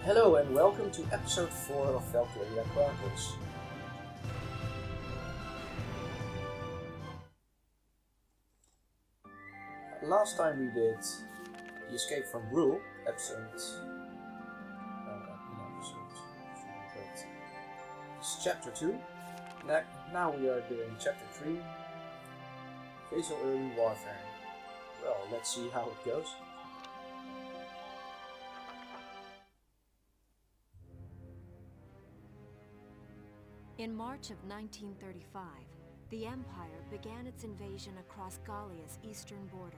Hello and welcome to episode 4 of Valkyria Chronicles. Last time we did the Escape from Rule, it's chapter 2. Now we are doing chapter 3, Phasal Early Warfare. Well, let's see how it goes. In March of 1935, the Empire began its invasion across Gallia's eastern border.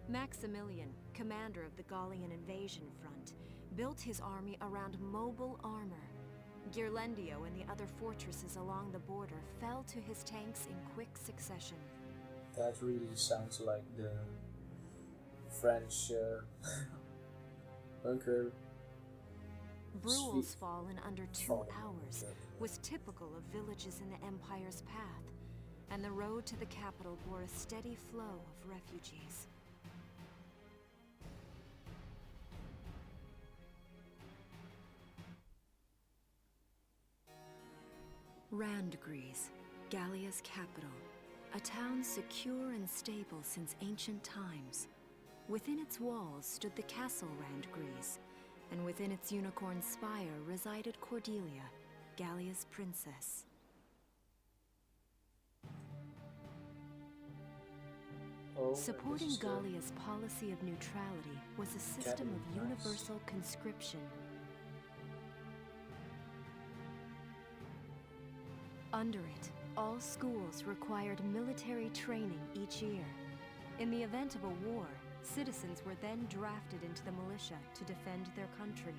Maximilian, commander of the Gallian invasion front, built his army around mobile armor. Ghirlandaio and the other fortresses along the border fell to his tanks in quick succession. That really sounds like the French bunker. Bruhl's fall in under 2 hours was typical of villages in the Empire's path, and the road to the capital bore a steady flow of refugees. Randgries, Gallia's capital, a town secure and stable since ancient times. Within its walls stood the castle Randgries, and within its unicorn spire resided Cordelia, Gallia's princess. Supporting Gallia's policy of neutrality was a system of universal conscription. Under it, all schools required military training each year. In the event of a war, citizens were then drafted into the militia to defend their country.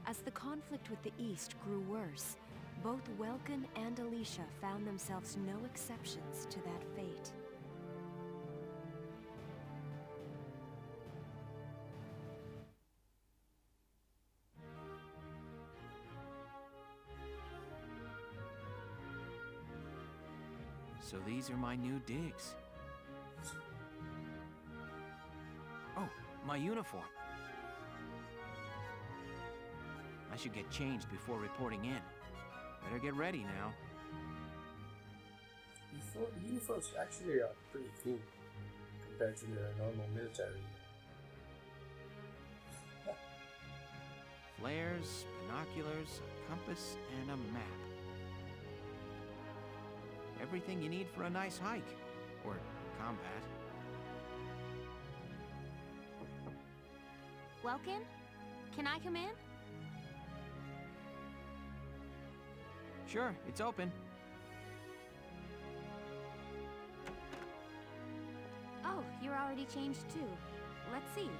As the conflict with the East grew worse, both Welkin and Alicia found themselves no exceptions to that fate. So these are my new digs. Oh, my uniform. I should get changed before reporting in. Better get ready now. The uniforms actually are pretty cool compared to the normal military. Flares, binoculars, a compass, and a map. Everything you need for a nice hike, or combat. Welkin? Can I come in? Sure, it's open. Oh, you're already changed too. Let's see.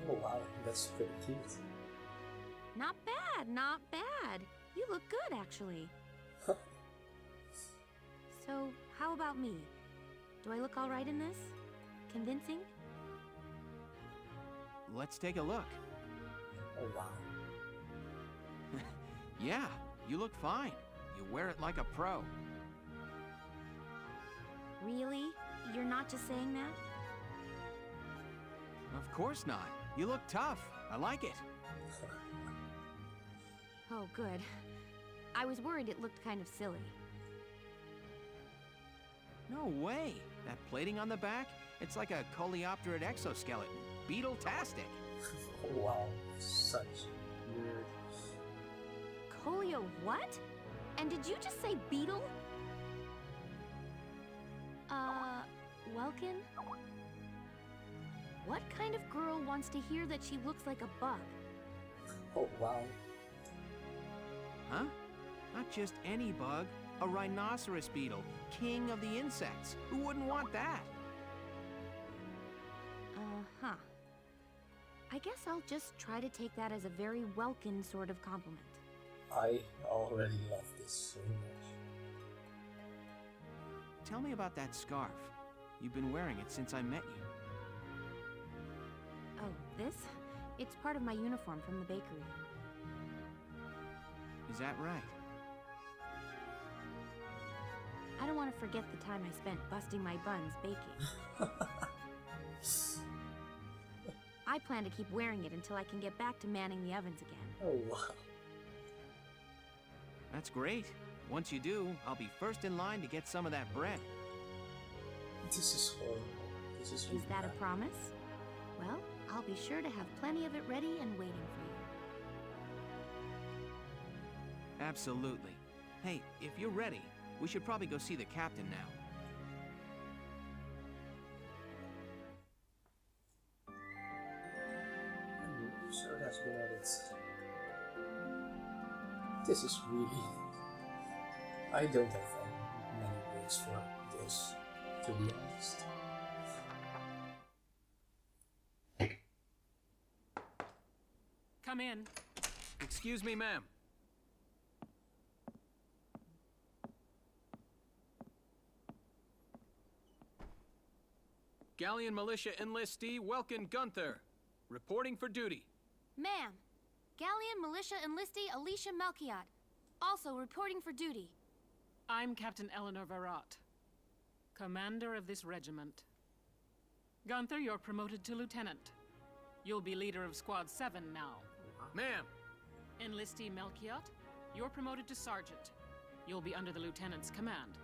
Oh wow, that's pretty cute. Not bad, not bad. You look good, actually. So, how about me? Do I look all right in this? Convincing? Let's take a look. Oh wow. Yeah, you look fine. You wear it like a pro. Really? You're not just saying that? Of course not. You look tough. I like it. Oh, good. I was worried it looked kind of silly. No way. That plating on the back, it's like a coleopterate exoskeleton. Beetle-tastic. Oh wow, such weird. Colio what? And did you just say beetle? Welkin? What kind of girl wants to hear that she looks like a bug? Oh wow. Huh? Not just any bug. A rhinoceros beetle, king of the insects. Who wouldn't want that? Uh-huh. I guess I'll just try to take that as a very Welkin sort of compliment. I already love this so much. Tell me about that scarf. You've been wearing it since I met you. Oh, this? It's part of my uniform from the bakery. Is that right? I don't want to forget the time I spent busting my buns baking. I plan to keep wearing it until I can get back to manning the ovens again. Oh, wow. That's great. Once you do, I'll be first in line to get some of that bread. This is horrible. This is really Is that bad. a promise? Well, I'll be sure to have plenty of it ready and waiting for you. Absolutely. Hey, if you're ready, we should probably go see the captain now. So that's been added. This is really... I don't have many words for this, to be honest. Come in. Excuse me, ma'am. Galleon Militia Enlistee Welkin Gunther, reporting for duty. Ma'am, Galleon Militia Enlistee Alicia Melchiot, also reporting for duty. I'm Captain Eleanor Varrot, commander of this regiment. Gunther, you're promoted to lieutenant. You'll be leader of Squad 7 now. Ma'am. Enlistee Melchiot, you're promoted to sergeant. You'll be under the lieutenant's command.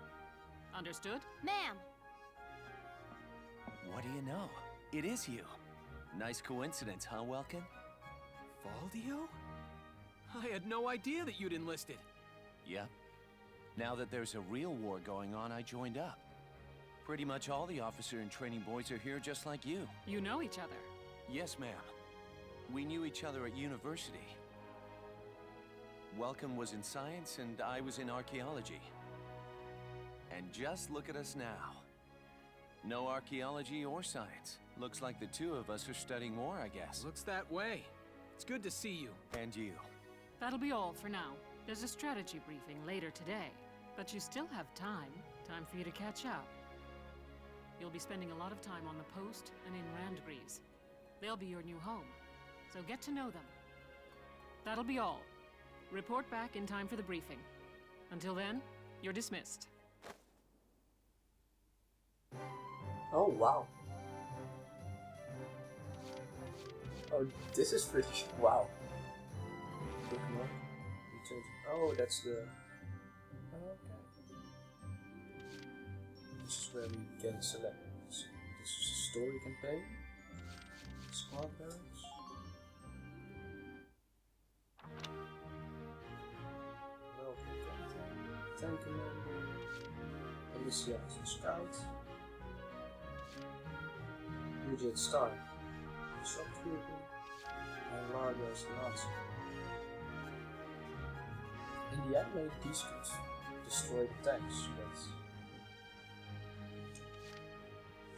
Understood? Ma'am! What do you know? It is you. Nice coincidence, huh, Welkin? Valdio? I had no idea that you'd enlisted. Yep. Now that there's a real war going on, I joined up. Pretty much all the officer and training boys are here just like you. You know each other. Yes, ma'am. We knew each other at university. Welcome was in science and I was in archaeology. And just look at us now. No archaeology or science. Looks like the two of us are studying war, I guess. Looks that way. It's good to see you. And you. That'll be all for now. There's a strategy briefing later today, but you still have time. Time for you to catch up. You'll be spending a lot of time on the post and in Randgrees. They'll be your new home, so get to know them. That'll be all. Report back in time for the briefing. Until then, you're dismissed. Oh, wow. Oh, this is pretty... Wow. Bookmark. Return to... Oh, that's the... Okay. This is where we can select. This is a story campaign. Squad barracks. Welcome, Captain. Tank Commander. Alicia as a scout. Bridget Stark, Shock Trooper, and Largo as the Nazi. In the anime, these could destroy the tanks, but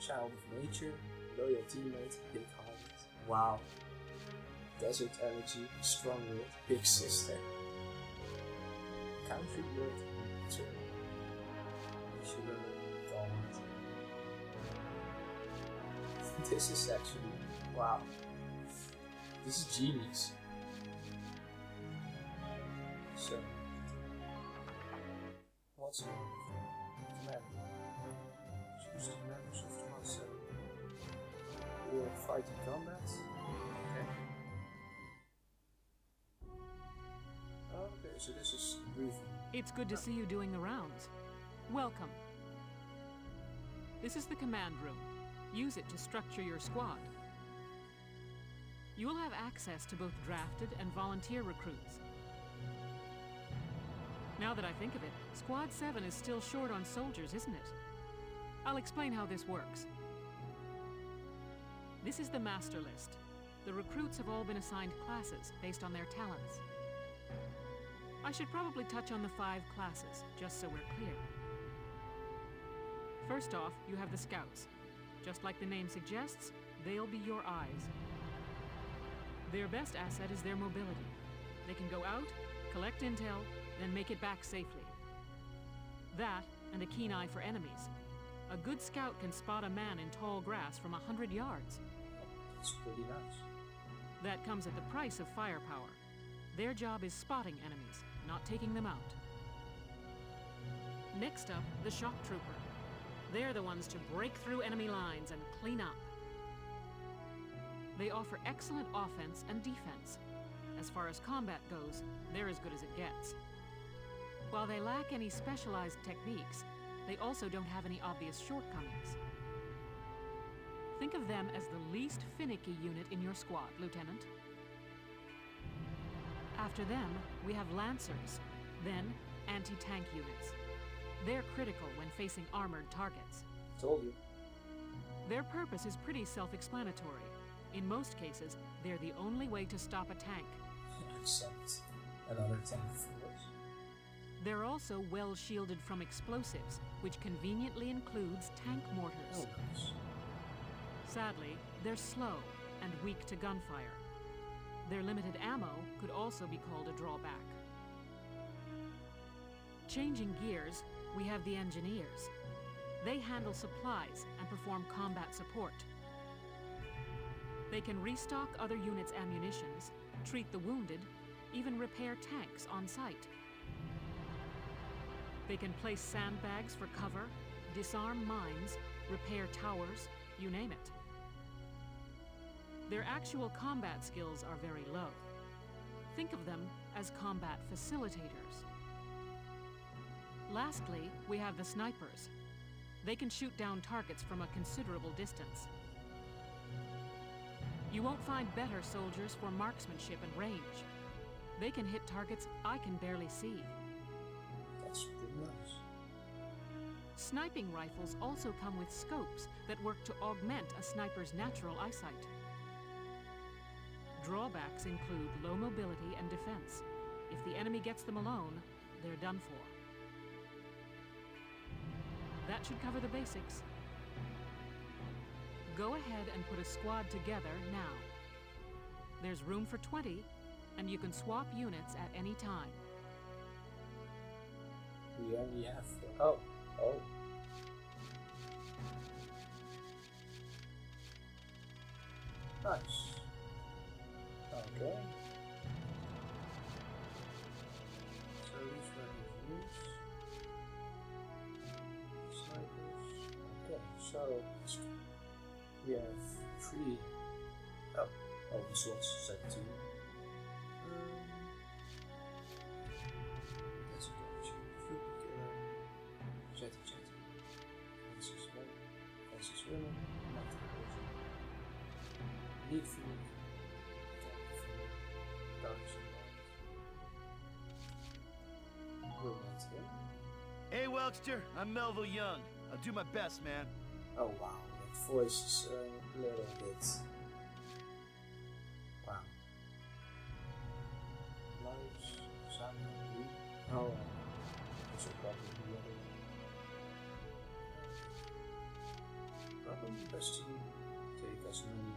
child of nature, loyal teammate, big hearted. Wow. Desert energy, strong willed, big sister. Country bird, turn. Sugar, dawn. This is actually, wow. This is genius. So, what's more? Commander. Choose the members of Squad 7. Or fight in combat. Okay. Okay, so this is briefing. It's good to see you doing the rounds. Welcome. This is the command room. Use it to structure your squad. You will have access to both drafted and volunteer recruits. Now that I think of it, Squad 7 is still short on soldiers, isn't it? I'll explain how this works. This is the master list. The recruits have all been assigned classes based on their talents. I should probably touch on the 5 classes, just so we're clear. First off, you have the scouts. Just like the name suggests, they'll be your eyes. Their best asset is their mobility. They can go out, collect intel, then make it back safely. That, and a keen eye for enemies. A good scout can spot a man in tall grass from 100 yards. It's pretty nice. That comes at the price of firepower. Their job is spotting enemies, not taking them out. Next up, the shock trooper. They're the ones to break through enemy lines and clean up. They offer excellent offense and defense. As far as combat goes, they're as good as it gets. While they lack any specialized techniques, they also don't have any obvious shortcomings. Think of them as the least finicky unit in your squad, Lieutenant. After them, we have Lancers, then anti-tank units. They're critical when facing armored targets. Told you. Their purpose is pretty self-explanatory. In most cases, they're the only way to stop a tank. Except another tank force. They're also well shielded from explosives, which conveniently includes tank mortars. Oh, nice. Sadly, they're slow and weak to gunfire. Their limited ammo could also be called a drawback. Changing gears, we have the Engineers. They handle supplies and perform combat support. They can restock other units' ammunitions, treat the wounded, even repair tanks on site. They can place sandbags for cover, disarm mines, repair towers, you name it. Their actual combat skills are very low. Think of them as combat facilitators. Lastly, we have the snipers. They can shoot down targets from a considerable distance. You won't find better soldiers for marksmanship and range. They can hit targets I can barely see. That's pretty nice. Sniping rifles also come with scopes that work to augment a sniper's natural eyesight. Drawbacks include low mobility and defense. If the enemy gets them alone, they're done for. That should cover the basics. Go ahead and put a squad together now. There's room for 20, and you can swap units at any time. We only have... Oh. Nice. Okay. So these were engineers. Snipers. Okay, so we have 3. Oh, this was 17. That's a good Jetty. Francis Women. Need food. Hey, Welkster, I'm Melville Young. I'll do my best, man. Oh wow, that voice is a little bit... Wow. Lives, Samuel, oh, this will probably be probably best to take as many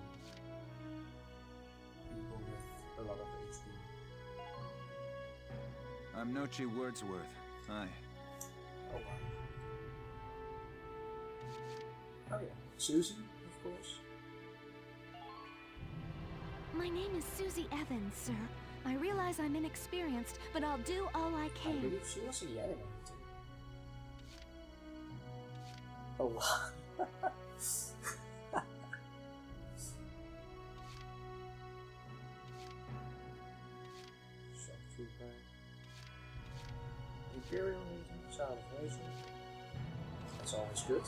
people with a lot of HP. I'm Nochi Wordsworth. Hi. Oh wow. Oh yeah, Susie, of course. My name is Susie Evans, sir. I realize I'm inexperienced, but I'll do all I I can. believe she was in the anime too. Oh wow. Shock Trooper. Imperial Legion, Child of Nation. That's always good.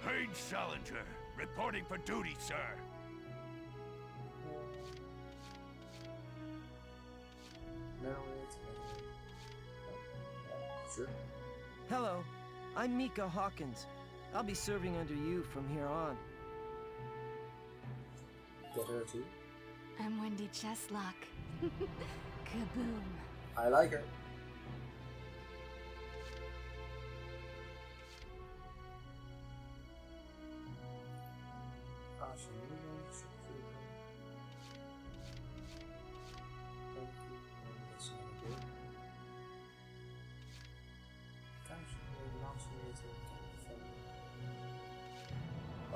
Haynes Salinger, reporting for duty, sir. Sure. Hello, I'm Mika Hawkins. I'll be serving under you from here on. Get her too. I'm Wendy Cheslock. Kaboom. I like her.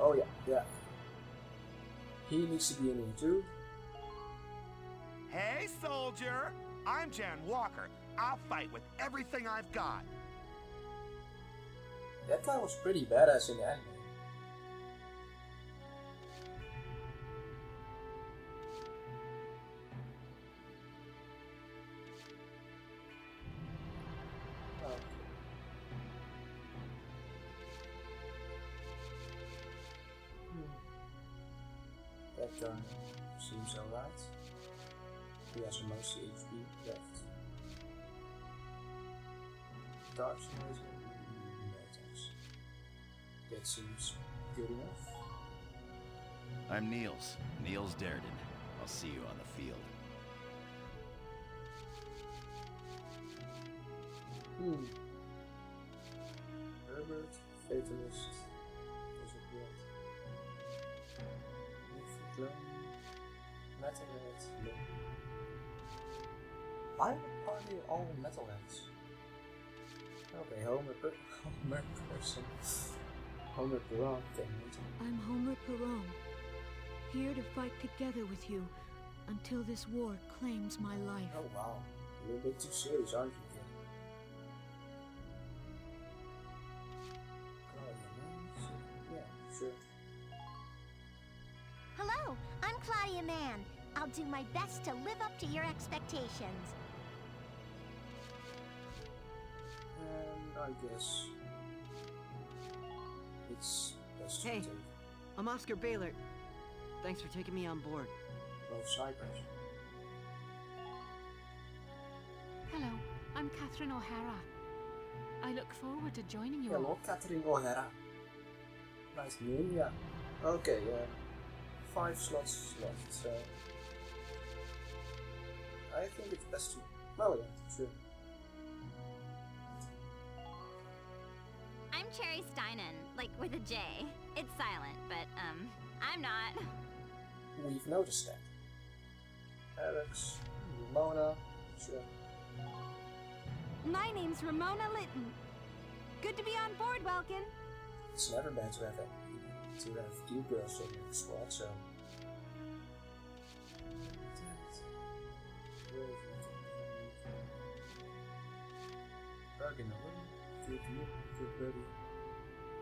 Oh yeah. He needs to be in here too. Hey, soldier! I'm Jan Walker. I'll fight with everything I've got. That guy was pretty badass in the anime. That guy seems alright. He has most HP left. Dark Simulator? No thanks. That seems good enough. I'm Niels. Niels Darden. I'll see you on the field. Herbert, Fatalist. Is it what? Metalhead. No. Why are they all metalheads? Okay, Homer person. Homer Perron came later. I'm Homer Perron, here to fight together with you until this war claims my life. Oh wow, you're a bit too serious, aren't you, kid? Oh, yeah, sure. Hello, I'm Claudia Mann. I'll do my best to live up to your expectations. And I guess it's best to Hey. take I'm Oscar Baylor. Thanks for taking me on board. both Cypress. Hello, I'm Catherine O'Hara. I look forward to joining you Hello, all. Catherine O'Hara. Nice name, yeah. Okay, 5 slots left, so I think it's best to. Well, yeah, sure. I'm Cherry Steinen, like with a J. It's silent, but, I'm not. We've noticed that. Alex, Ramona, sure. My name's Ramona Litton. Good to be on board, Welkin. It's never bad to have two girls in your squad, so. Bargain good look, good ready.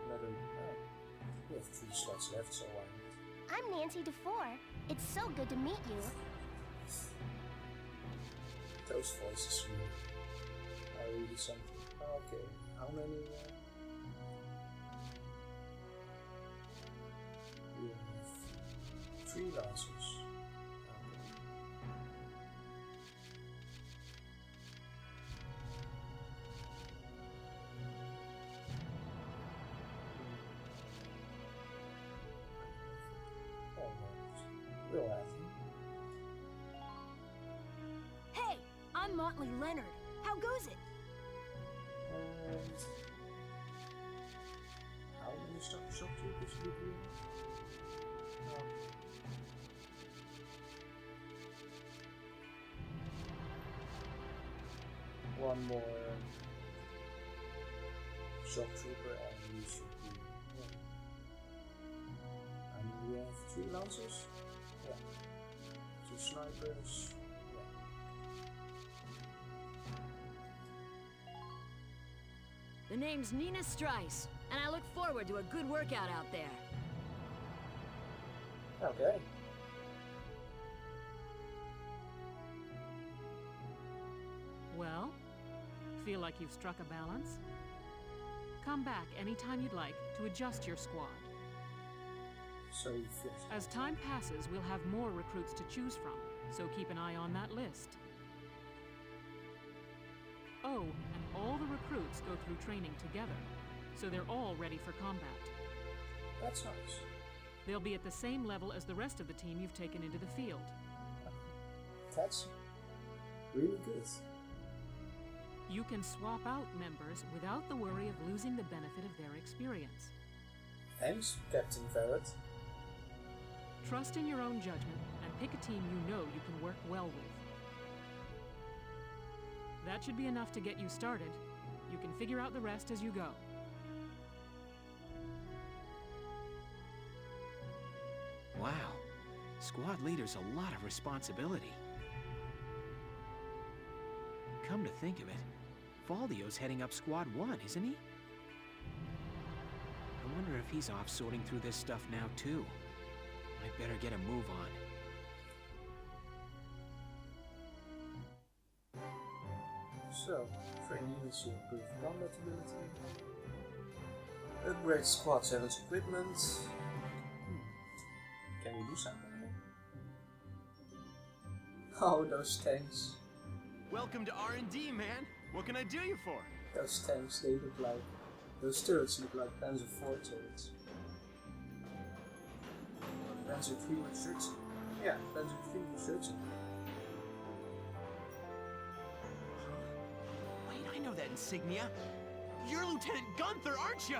Let him. We have 3 slots left, so why not? I'm Nancy DeFore. It's so good to meet you. Those voices are really something. Okay, how many? We have 3 lancers. We'll have him. Hey, I'm Motley Leonard. How goes it? And how many shopkeepers did we have? One more shock trooper and we should be. Yeah. And we have 3 lancers. Yeah. 2 snipers. The name's Nina Strice, and I look forward to a good workout out there. Okay. Well, feel like you've struck a balance? Come back anytime you'd like to adjust your squad. So we finished. As time passes, we'll have more recruits to choose from, so keep an eye on that list. Oh, and all the recruits go through training together, so they're all ready for combat. That's nice. They'll be at the same level as the rest of the team you've taken into the field. That's really good. You can swap out members without the worry of losing the benefit of their experience. Thanks, Captain Ferret. Trust in your own judgment and pick a team you know you can work well with. That should be enough to get you started. You can figure out the rest as you go. Wow. Squad leader's a lot of responsibility. Come to think of it, Faldio's heading up Squad 1, isn't he? I wonder if he's off sorting through this stuff now, too. I'd better get a move on. So, train units to improve combat ability. Upgrade Squad 7's equipment. Can we do something here? Oh, those tanks. Welcome to R&D, man. What can I do you for? Those tanks, they look like... Those turrets look like Panzer IV turrets. Panzer III research. Yeah, Panzer III research. Wait, I know that insignia. You're Lieutenant Gunther, aren't you?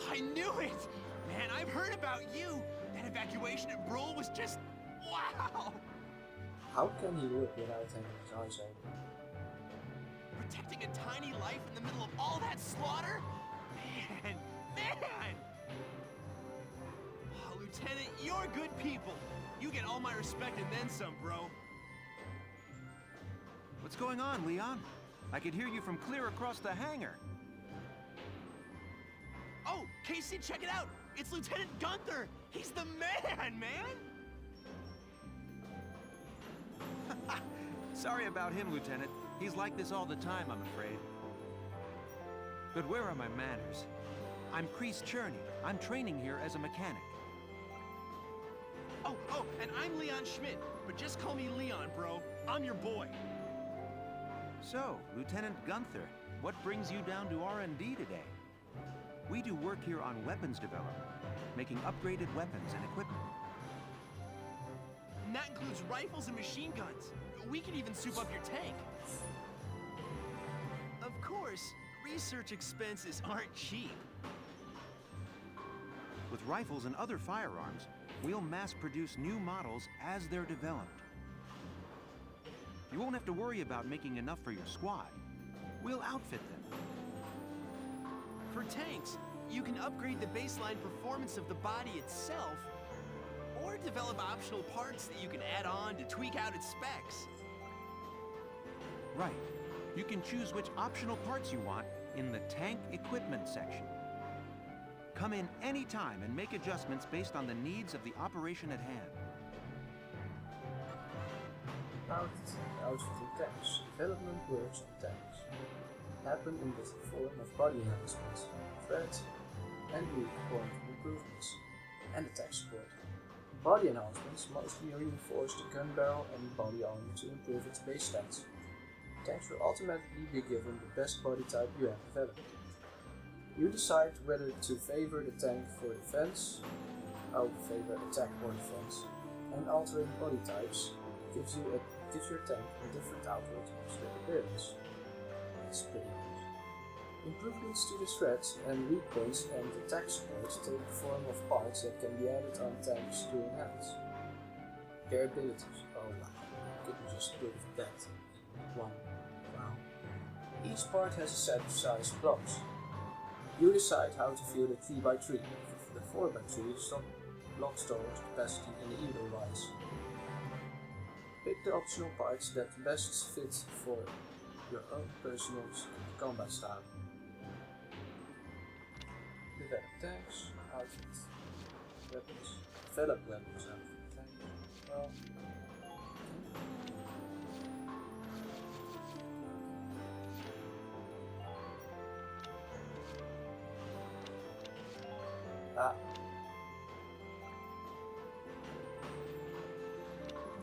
I knew it! Man, I've heard about you! That evacuation at Brule was just... wow! How can he look without having his eyes open? Protecting a tiny life in the middle of all that slaughter? Man! Oh, Lieutenant, you're good people. You get all my respect and then some, bro. What's going on, Leon? I could hear you from clear across the hangar. Oh, Casey, check it out! It's Lieutenant Gunther! He's the man! Sorry about him, Lieutenant. He's like this all the time, I'm afraid. But where are my manners? I'm Kreese Cherney. I'm training here as a mechanic. Oh, and I'm Leon Schmidt, but just call me Leon, bro. I'm your boy. So, Lieutenant Gunther, what brings you down to R&D today? We do work here on weapons development, making upgraded weapons and equipment. And that includes rifles and machine guns. We can even soup up your tank. Of course, research expenses aren't cheap. With rifles and other firearms, we'll mass-produce new models as they're developed. You won't have to worry about making enough for your squad. We'll outfit them. For tanks, you can upgrade the baseline performance of the body itself, or develop optional parts that you can add on to tweak out its specs. Right. You can choose which optional parts you want in the tank equipment section. Come in anytime and make adjustments based on the needs of the operation at hand. Outfitting tanks. Development works on tanks. Happen in the form of body enhancements, threat and weak point improvements, and attack support. Body enhancements mostly reinforce the gun barrel and body armor to improve its base stats. Tanks will automatically be given the best body type you have developed. You decide whether to favor the tank for defense, favor attack or defense, and altering body types gives your tank a different outward appearance. That's pretty good. Improvements to the threats and weak points and attack support take the form of parts that can be added on tanks to enhance their abilities. Oh wow, couldn't just prove that in one. Wow. Each part has a set of size blocks. You decide how to fill the 3x3. The 4x3 is block storage capacity in the either-wise. Pick the optional parts that best fit for your own personal combat style. Develop tanks, outfit weapons. Develop weapons, outfit tanks. Well,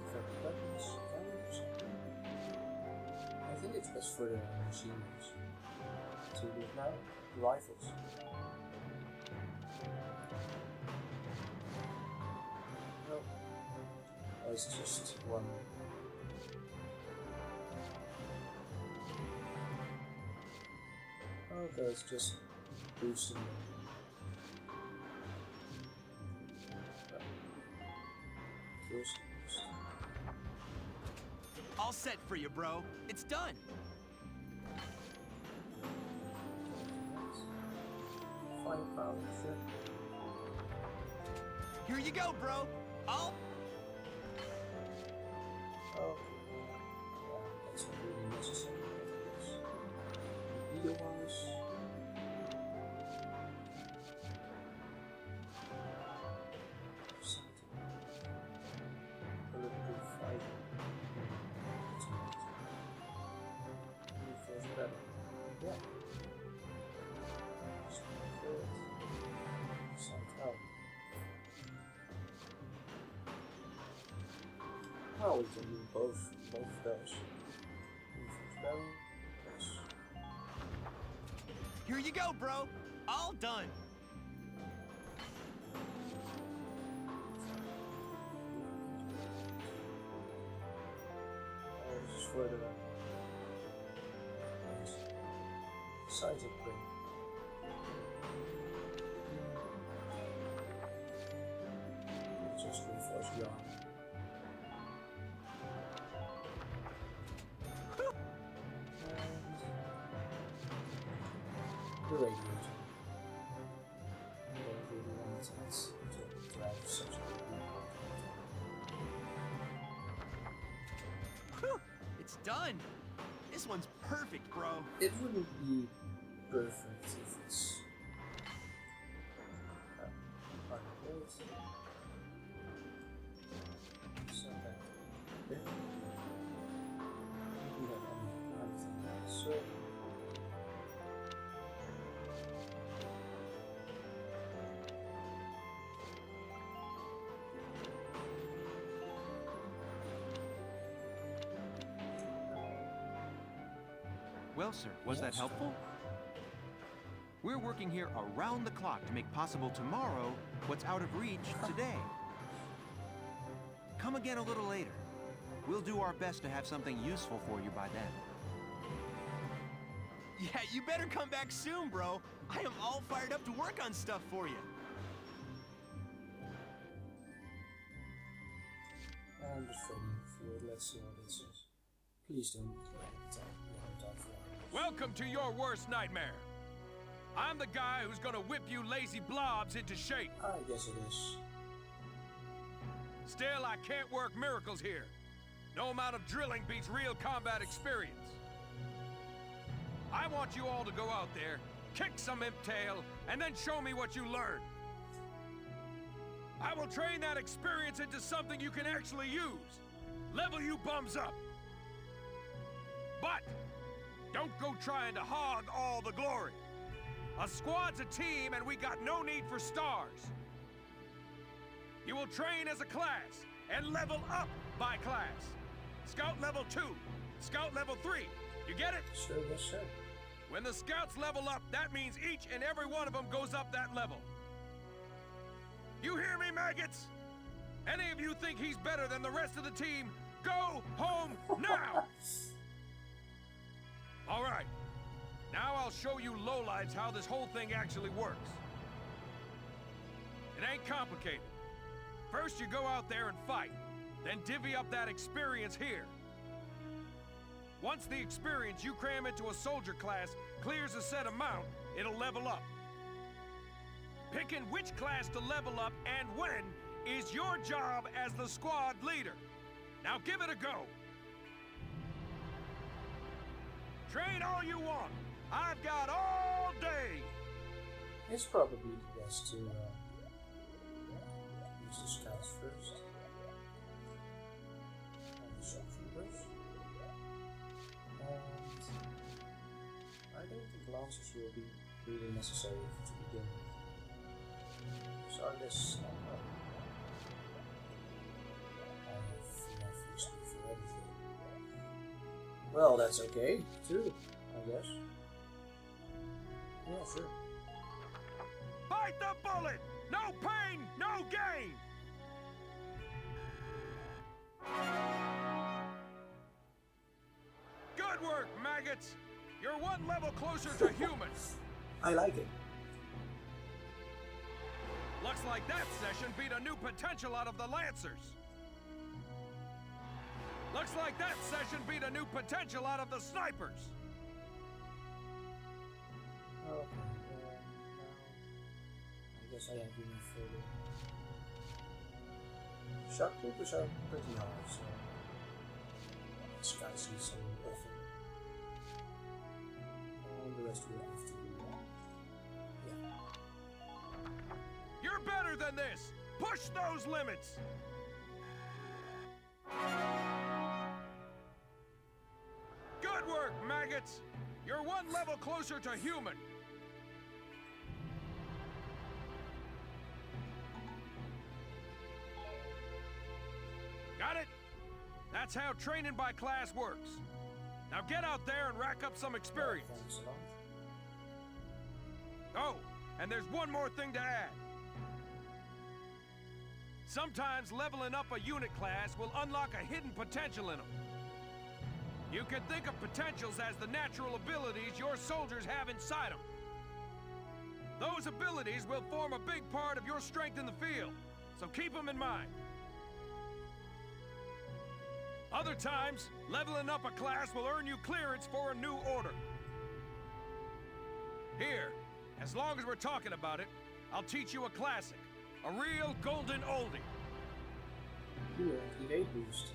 Develop weapons, cannons. I think it's best for the machine guns. To do it now, rifles. No. Oh, it's just one. Okay, it's just boosting them. All set for you, bro. It's done. Firepower, sure. Here you go, bro. I'll... Okay. Yeah, that's not really necessary. Either-wise. Yeah. Side out. Oh, we can do both of those. Yes. Here you go, bro. All done. This is for the size upgrade. Just reinforce the arm. The radiator. I don't really want it to have such a Whew, it's done. This one's perfect, bro. It wouldn't be perfect if it's unbuilt. So that okay. We have anything else. So Well, sir, was that Yes. helpful? We're working here around the clock to make possible tomorrow what's out of reach today. Come again a little later. We'll do our best to have something useful for you by then. Yeah, you better come back soon, bro. I am all fired up to work on stuff for you. I'm just waiting for it. Let's see what it says. Please don't attack. Welcome to your worst nightmare. I'm the guy who's gonna whip you lazy blobs into shape. I guess it is. Still, I can't work miracles here. No amount of drilling beats real combat experience. I want you all to go out there, kick some imp tail, and then show me what you learned. I will train that experience into something you can actually use. Level you bums up. But don't go trying to hog all the glory. A squad's a team, and we got no need for stars. You will train as a class and level up by class. Scout level 2, Scout level 3. You get it? Sure, yes, sir. When the scouts level up, that means each and every one of them goes up that level. You hear me, maggots? Any of you think he's better than the rest of the team? Go home now! All right. Now I'll show you lowlights how this whole thing actually works. It ain't complicated. First you go out there and fight, then divvy up that experience here. Once the experience you cram into a soldier class clears a set amount, it'll level up. Picking which class to level up and when is your job as the squad leader. Now give it a go. Train all you want. I've got all day. It's probably the best to use the scouts first. And the sharpshooters. And I don't think lancers will be really necessary to begin with. So I guess I have enough XP for everything. Well, that's okay, too, I guess. Yeah, sure. Bite the bullet! No pain, no gain! Good work, maggots! You're one level closer to humans. I like it. Looks like that session beat a new potential out of the Lancers. Looks like that session beat a new potential out of the Snipers. Okay, I guess I have even further. Sharpshooters are pretty hard, so this guy sees some often. And the rest will have to do that. Yeah. You're better than this! Push those limits! Good work, maggots! You're one level closer to human. Got it? That's how training by class works. Now get out there and rack up some experience. Thanks a lot. Oh, and there's one more thing to add. Sometimes leveling up a unit class will unlock a hidden potential in them. You can think of potentials as the natural abilities your soldiers have inside them. Those abilities will form a big part of your strength in the field, so keep them in mind. Other times, leveling up a class will earn you clearance for a new order. Here, as long as we're talking about it, I'll teach you a classic. A real golden oldie. You earned evade boost.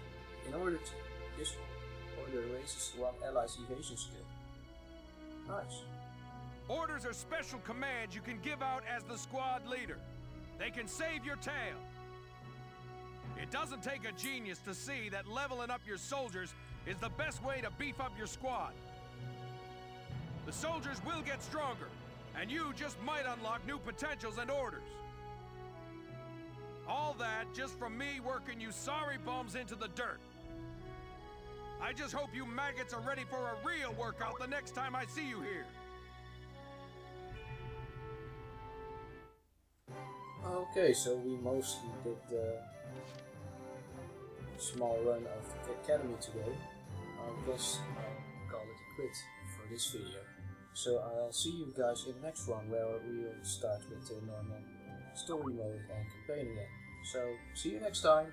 In order to this order raises one ally's evasion skill. Nice. Orders are special commands you can give out as the squad leader. They can save your tail. It doesn't take a genius to see that leveling up your soldiers is the best way to beef up your squad. The soldiers will get stronger, and you just might unlock new potentials and orders. All that just from me working you sorry bums into the dirt. I just hope you maggots are ready for a real workout the next time I see you here. Okay, so we mostly did the small run of the academy today. I guess I'll call it a quit for this video. So I'll see you guys in the next one, where we'll start with the normal story mode and campaign again. So see you next time.